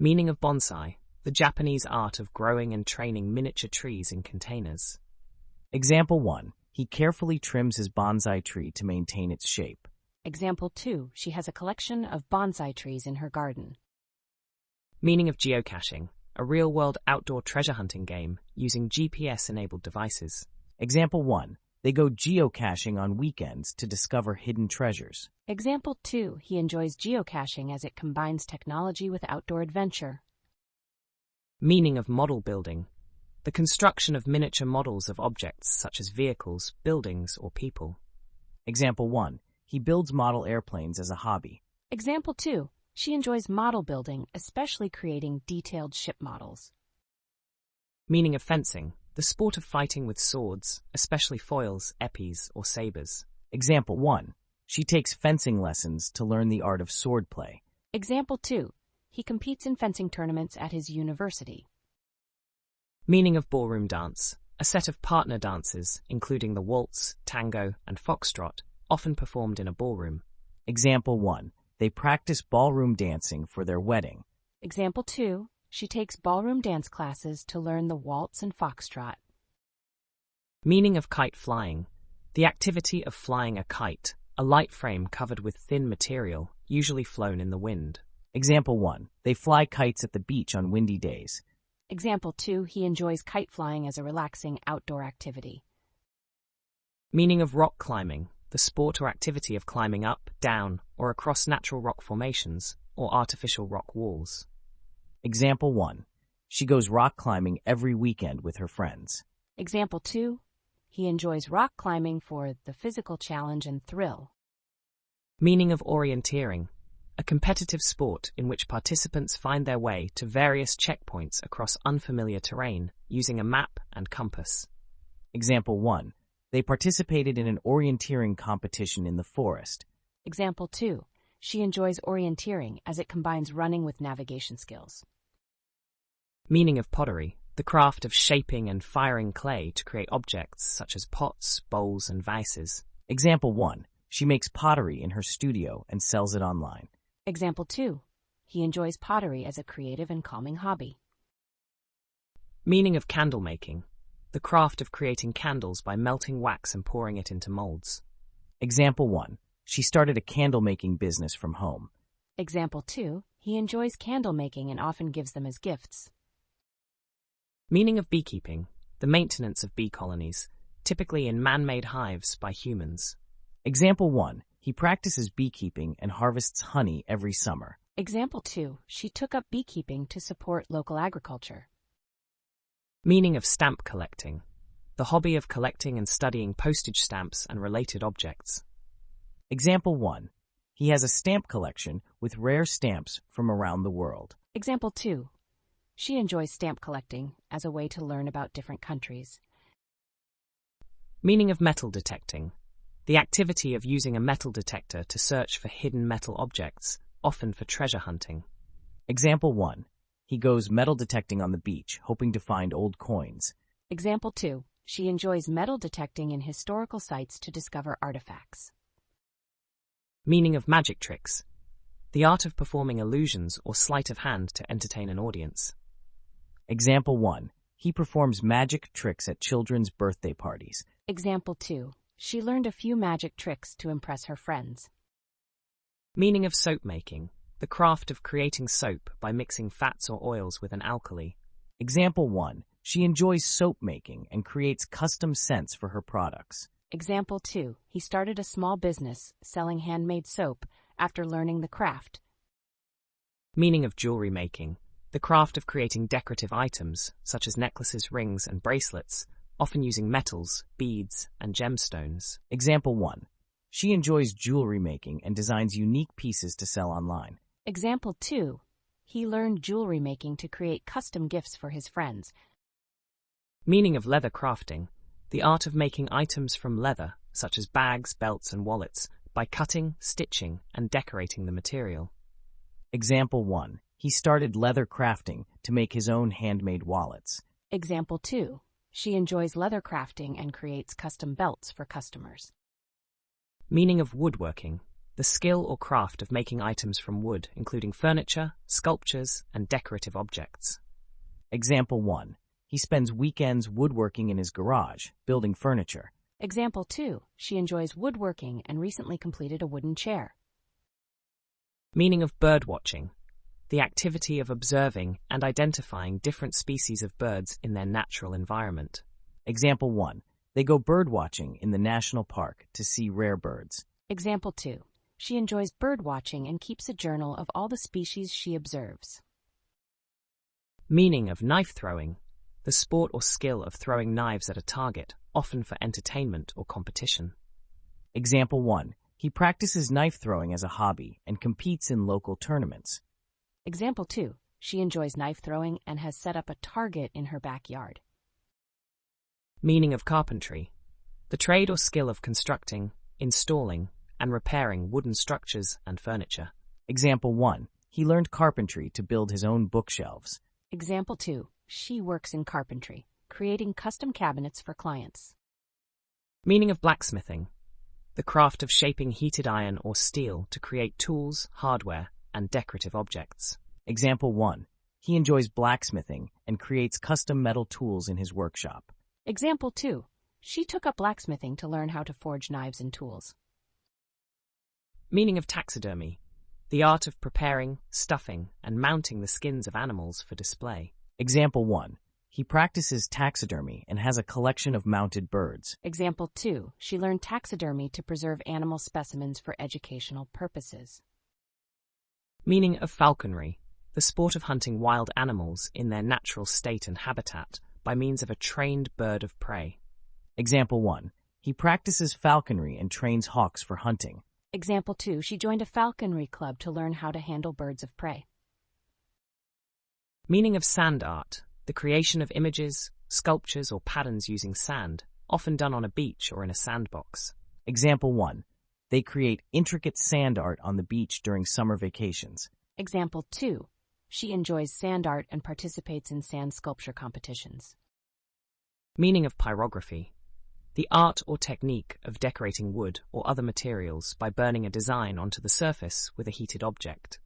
Meaning of bonsai, the Japanese art of growing and training miniature trees in containers. Example 1. He carefully trims his bonsai tree to maintain its shape. Example 2. She has a collection of bonsai trees in her garden. Meaning of geocaching, a real-world outdoor treasure hunting game using GPS-enabled devices. Example 1. They go geocaching on weekends to discover hidden treasures. Example 2. He enjoys geocaching as it combines technology with outdoor adventure. Meaning of model building, the construction of miniature models of objects such as vehicles, buildings, or people. Example 1. He builds model airplanes as a hobby. Example 2. She enjoys model building, especially creating detailed ship models. Meaning of fencing, the sport of fighting with swords, especially foils, epis, or sabers. Example 1. She takes fencing lessons to learn the art of swordplay. Example 2. He competes in fencing tournaments at his university. Meaning of ballroom dance, a set of partner dances, including the waltz, tango, and foxtrot, often performed in a ballroom. Example 1. They practice ballroom dancing for their wedding. Example 2. She takes ballroom dance classes to learn the waltz and foxtrot. Meaning of kite flying, the activity of flying a kite, a light frame covered with thin material, usually flown in the wind. Example 1. They fly kites at the beach on windy days. Example 2. He enjoys kite flying as a relaxing outdoor activity. Meaning of rock climbing, the sport or activity of climbing up, down, or across natural rock formations or artificial rock walls. Example 1. She goes rock climbing every weekend with her friends. Example 2. He enjoys rock climbing for the physical challenge and thrill. Meaning of orienteering, a competitive sport in which participants find their way to various checkpoints across unfamiliar terrain using a map and compass. Example 1. They participated in an orienteering competition in the forest. Example 2. She enjoys orienteering as it combines running with navigation skills. Meaning of pottery, the craft of shaping and firing clay to create objects such as pots, bowls, and vases. Example 1. She makes pottery in her studio and sells it online. Example 2. He enjoys pottery as a creative and calming hobby. Meaning of candle making, the craft of creating candles by melting wax and pouring it into molds. Example 1. She started a candle-making business from home. Example 2. He enjoys candle making and often gives them as gifts. Meaning of beekeeping, the maintenance of bee colonies, typically in man-made hives by humans. Example 1. He practices beekeeping and harvests honey every summer. Example 2. She took up beekeeping to support local agriculture. Meaning of stamp collecting, the hobby of collecting and studying postage stamps and related objects. Example 1. He has a stamp collection with rare stamps from around the world. Example 2. She enjoys stamp collecting as a way to learn about different countries. Meaning of metal detecting, the activity of using a metal detector to search for hidden metal objects, often for treasure hunting. Example 1. He goes metal detecting on the beach, hoping to find old coins. Example 2. She enjoys metal detecting in historical sites to discover artifacts. Meaning of magic tricks, the art of performing illusions or sleight of hand to entertain an audience. Example 1. He performs magic tricks at children's birthday parties. Example 2. She learned a few magic tricks to impress her friends. Meaning of soap making, the craft of creating soap by mixing fats or oils with an alkali. Example 1. She enjoys soap making and creates custom scents for her products. Example 2. He started a small business selling handmade soap after learning the craft. Meaning of jewelry making, the craft of creating decorative items such as necklaces, rings, and bracelets, often using metals, beads, and gemstones. Example 1. She enjoys jewelry making and designs unique pieces to sell online. Example 2. He learned jewelry making to create custom gifts for his friends. Meaning of leather crafting, the art of making items from leather, such as bags, belts, and wallets, by cutting, stitching, and decorating the material. Example 1. He started leather crafting to make his own handmade wallets. Example 2. She enjoys leather crafting and creates custom belts for customers. Meaning of woodworking, the skill or craft of making items from wood, including furniture, sculptures, and decorative objects. Example 1. He spends weekends woodworking in his garage, building furniture. Example 2. She enjoys woodworking and recently completed a wooden chair. Meaning of birdwatching, the activity of observing and identifying different species of birds in their natural environment. Example 1. They go birdwatching in the national park to see rare birds. Example 2. She enjoys birdwatching and keeps a journal of all the species she observes. Meaning of knife throwing, the sport or skill of throwing knives at a target, often for entertainment or competition. Example 1. He practices knife throwing as a hobby and competes in local tournaments. Example 2. She enjoys knife throwing and has set up a target in her backyard. Meaning of carpentry, the trade or skill of constructing, installing, and repairing wooden structures and furniture. Example 1. He learned carpentry to build his own bookshelves. Example 2. She works in carpentry, creating custom cabinets for clients. Meaning of blacksmithing, the craft of shaping heated iron or steel to create tools, hardware, and decorative objects. Example 1. He enjoys blacksmithing and creates custom metal tools in his workshop. Example 2. She took up blacksmithing to learn how to forge knives and tools. Meaning of taxidermy, the art of preparing, stuffing, and mounting the skins of animals for display. Example 1. He practices taxidermy and has a collection of mounted birds. Example 2. She learned taxidermy to preserve animal specimens for educational purposes. Meaning of falconry, the sport of hunting wild animals in their natural state and habitat by means of a trained bird of prey. Example 1. He practices falconry and trains hawks for hunting. Example 2. She joined a falconry club to learn how to handle birds of prey. Meaning of sand art, the creation of images, sculptures, or patterns using sand, often done on a beach or in a sandbox. Example 1. They create intricate sand art on the beach during summer vacations. Example 2. She enjoys sand art and participates in sand sculpture competitions. Meaning of pyrography, the art or technique of decorating wood or other materials by burning a design onto the surface with a heated object.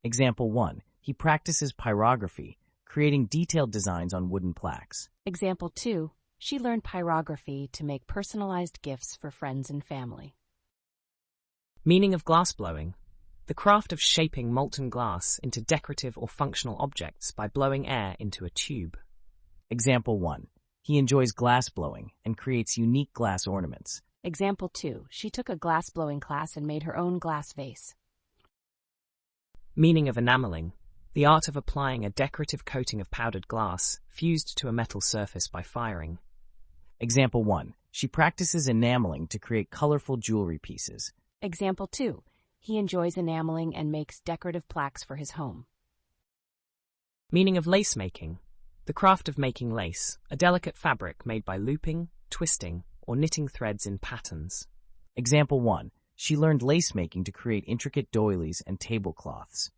Example 1. He practices pyrography, creating detailed designs on wooden plaques. Example 2. She learned pyrography to make personalized gifts for friends and family. Meaning of glassblowing, the craft of shaping molten glass into decorative or functional objects by blowing air into a tube. Example 1. He enjoys glass blowing and creates unique glass ornaments. Example 2. She took a glass blowing class and made her own glass vase. Meaning of enameling, the art of applying a decorative coating of powdered glass fused to a metal surface by firing. Example 1. She practices enameling to create colorful jewelry pieces. Example 2. He enjoys enameling and makes decorative plaques for his home. Meaning of lace making, the craft of making lace, a delicate fabric made by looping, twisting, or knitting threads in patterns. Example 1. She learned lace making to create intricate doilies and tablecloths.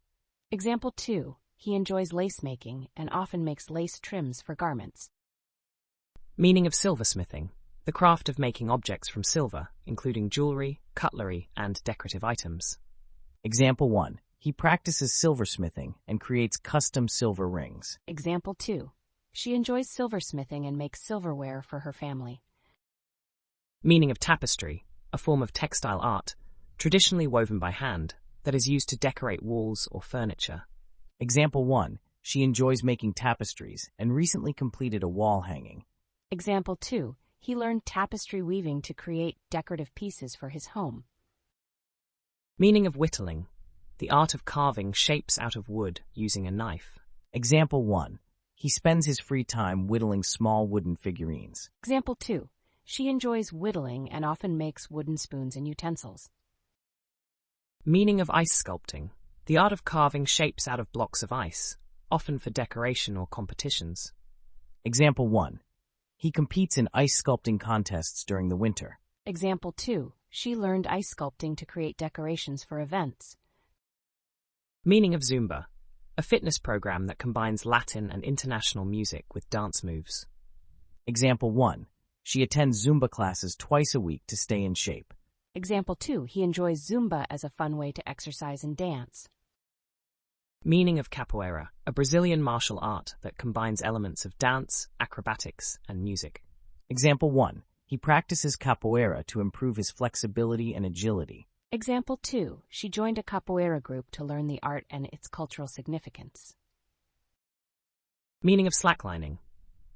Example 2. He enjoys lace making and often makes lace trims for garments. Meaning of silversmithing, the craft of making objects from silver, including jewelry, cutlery, and decorative items. Example 1. He practices silversmithing and creates custom silver rings. Example 2. She enjoys silversmithing and makes silverware for her family. Meaning of tapestry, a form of textile art, traditionally woven by hand, that is used to decorate walls or furniture. Example 1. She enjoys making tapestries and recently completed a wall hanging. Example 2. He learned tapestry weaving to create decorative pieces for his home. Meaning of whittling, the art of carving shapes out of wood using a knife. Example 1. He spends his free time whittling small wooden figurines. Example 2. She enjoys whittling and often makes wooden spoons and utensils. Meaning of ice sculpting, the art of carving shapes out of blocks of ice, often for decoration or competitions. Example 1. He competes in ice sculpting contests during the winter. Example 2. She learned ice sculpting to create decorations for events. Meaning of Zumba, a fitness program that combines Latin and international music with dance moves. Example 1. She attends Zumba classes twice a week to stay in shape. Example 2, he enjoys Zumba as a fun way to exercise and dance. Meaning of capoeira, a Brazilian martial art that combines elements of dance, acrobatics, and music. Example 1. He practices capoeira to improve his flexibility and agility. Example 2, she joined a capoeira group to learn the art and its cultural significance. Meaning of slacklining,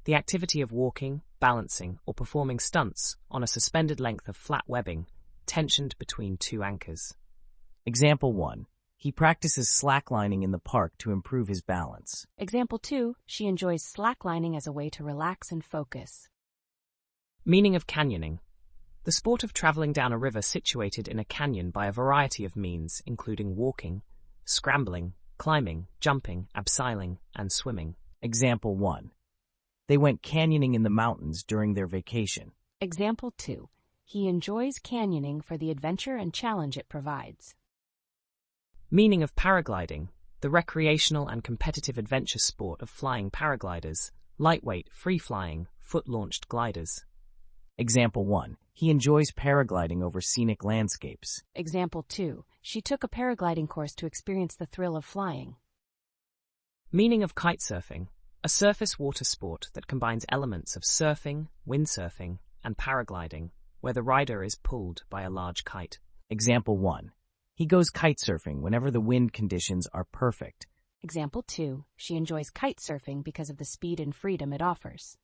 the activity of walking, balancing, or performing stunts on a suspended length of flat webbing tensioned between two anchors. Example 1. He practices slacklining in the park to improve his balance. Example 2, she enjoys slacklining as a way to relax and focus. Meaning of canyoning, the sport of traveling down a river situated in a canyon by a variety of means, including walking, scrambling, climbing, jumping, abseiling, and swimming. Example 1. They went canyoning in the mountains during their vacation. Example 2, he enjoys canyoning for the adventure and challenge it provides. Meaning of paragliding, the recreational and competitive adventure sport of flying paragliders, lightweight, free-flying, foot-launched gliders. Example 1. He enjoys paragliding over scenic landscapes. Example 2, she took a paragliding course to experience the thrill of flying. Meaning of kitesurfing, a surface water sport that combines elements of surfing, windsurfing, and paragliding, where the rider is pulled by a large kite. Example 1. He goes kitesurfing whenever the wind conditions are perfect. Example 2, she enjoys kitesurfing because of the speed and freedom it offers.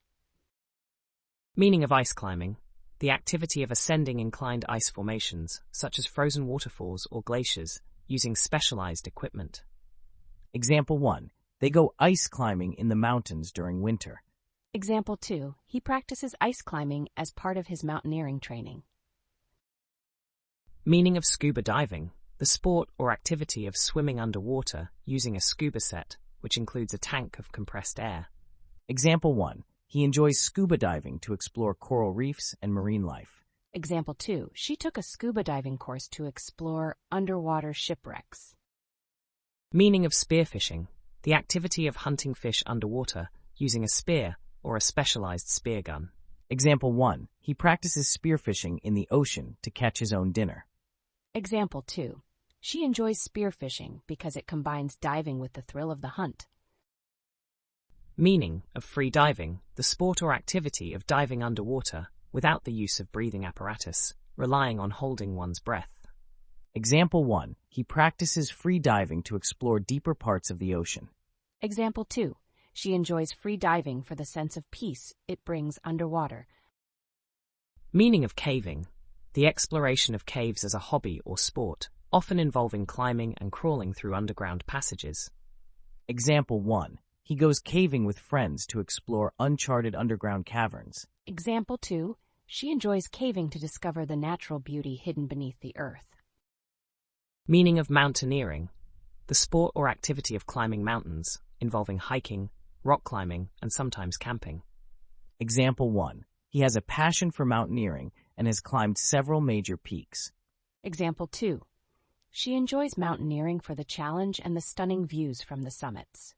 Meaning of ice climbing, the activity of ascending inclined ice formations, such as frozen waterfalls or glaciers, using specialized equipment. Example 1. They go ice climbing in the mountains during winter. Example 2, he practices ice climbing as part of his mountaineering training. Meaning of scuba diving, the sport or activity of swimming underwater using a scuba set, which includes a tank of compressed air. Example 1. He enjoys scuba diving to explore coral reefs and marine life. Example 2, she took a scuba diving course to explore underwater shipwrecks. Meaning of spearfishing, the activity of hunting fish underwater using a spear or a specialized spear gun. Example 1. He practices spearfishing in the ocean to catch his own dinner. Example 2. She enjoys spearfishing because it combines diving with the thrill of the hunt. Meaning of free diving, the sport or activity of diving underwater without the use of breathing apparatus, relying on holding one's breath. Example 1. He practices free diving to explore deeper parts of the ocean. Example 2. She enjoys free diving for the sense of peace it brings underwater. Meaning of caving, the exploration of caves as a hobby or sport, often involving climbing and crawling through underground passages. Example 1. He goes caving with friends to explore uncharted underground caverns. Example 2. She enjoys caving to discover the natural beauty hidden beneath the earth. Meaning of mountaineering, the sport or activity of climbing mountains, involving hiking, rock climbing, and sometimes camping. Example 1. He has a passion for mountaineering and has climbed several major peaks. Example 2. She enjoys mountaineering for the challenge and the stunning views from the summits.